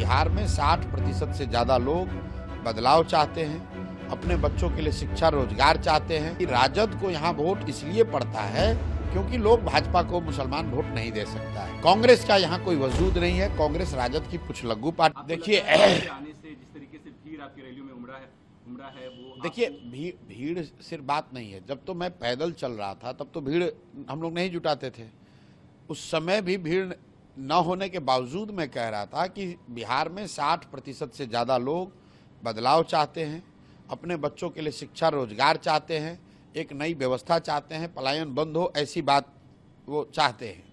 बिहार में 60% से ज़्यादा लोग बदलाव चाहते हैं, अपने बच्चों के लिए शिक्षा रोजगार चाहते हैं। राजद को यहाँ वोट इसलिए पड़ता है क्योंकि लोग भाजपा को मुसलमान वोट नहीं दे सकता है। कांग्रेस का यहाँ कोई वजूद नहीं है। कांग्रेस राजद की कुछ लघु पार्टी। देखिए आने से जिस तरीके से भीड़ आपकी रैलियों में उमड़ा है वो देखिए भीड़ सिर्फ बात नहीं है। जब तो मैं पैदल चल रहा था तब तो भीड़ हम लोग नहीं जुटाते थे। उस समय भी भीड़ न होने के बावजूद मैं कह रहा था कि बिहार में 60% से ज़्यादा लोग बदलाव चाहते हैं, अपने बच्चों के लिए शिक्षा रोजगार चाहते हैं, एक नई व्यवस्था चाहते हैं, पलायन बंद हो, ऐसी बात वो चाहते हैं।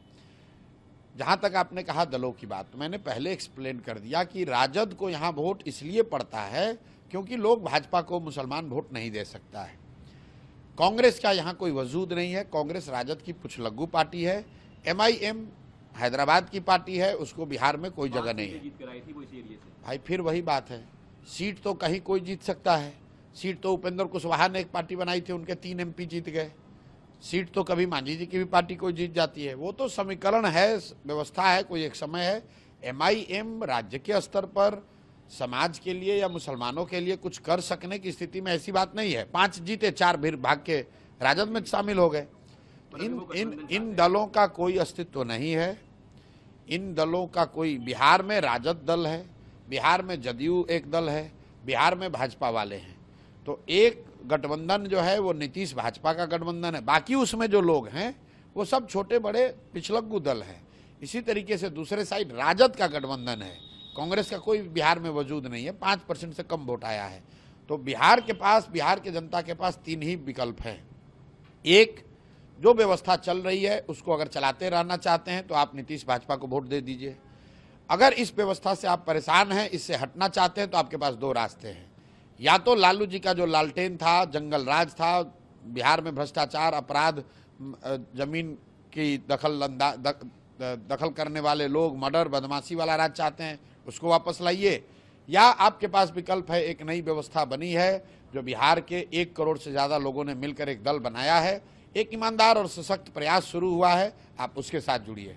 जहाँ तक आपने कहा दलों की बात, तो मैंने पहले एक्सप्लेन कर दिया कि राजद को यहाँ वोट इसलिए पड़ता है क्योंकि लोग भाजपा को मुसलमान वोट नहीं दे सकता है। कांग्रेस का यहाँ कोई वजूद नहीं है। कांग्रेस राजद की कुछ लघु पार्टी है। MIM हैदराबाद की पार्टी है, उसको बिहार में कोई जगह नहीं है। भाई फिर वही बात है, सीट तो कहीं कोई जीत सकता है। सीट तो उपेंद्र कुशवाहा ने एक पार्टी बनाई थी, उनके 3 MP जीत गए। सीट तो कभी मांझी जी की भी पार्टी कोई जीत जाती है। वो तो समीकरण है, व्यवस्था है, कोई एक समय है। MIM राज्य के स्तर पर समाज के लिए या मुसलमानों के लिए कुछ कर सकने की स्थिति में ऐसी बात नहीं है। 5 जीते, 4 फिर भाग के राजद में शामिल हो गए। इन दलों का कोई अस्तित्व नहीं है। इन दलों का कोई, बिहार में राजद दल है, बिहार में जदयू एक दल है, बिहार में भाजपा वाले हैं। तो एक गठबंधन जो है वो नीतीश भाजपा का गठबंधन है। बाकी उसमें जो लोग हैं वो सब छोटे बड़े पिछलग्गू दल हैं। इसी तरीके से दूसरे साइड राजद का गठबंधन है। कांग्रेस का कोई बिहार में वजूद नहीं है। 5% से कम वोट आया है। तो बिहार के जनता के पास 3 ही विकल्प हैं। एक, जो व्यवस्था चल रही है उसको अगर चलाते रहना चाहते हैं तो आप नीतीश भाजपा को वोट दे दीजिए। अगर इस व्यवस्था से आप परेशान हैं, इससे हटना चाहते हैं, तो आपके पास 2 रास्ते हैं। या तो लालू जी का जो लालटेन था, जंगल राज था, बिहार में भ्रष्टाचार, अपराध, जमीन की दखल करने वाले लोग, मर्डर, बदमाशी वाला राज चाहते हैं, उसको वापस लाइए। या आपके पास विकल्प है, एक नई व्यवस्था बनी है जो बिहार के 1 करोड़ से ज़्यादा लोगों ने मिलकर एक दल बनाया है। एक ईमानदार और सशक्त प्रयास शुरू हुआ है, आप उसके साथ जुड़िए।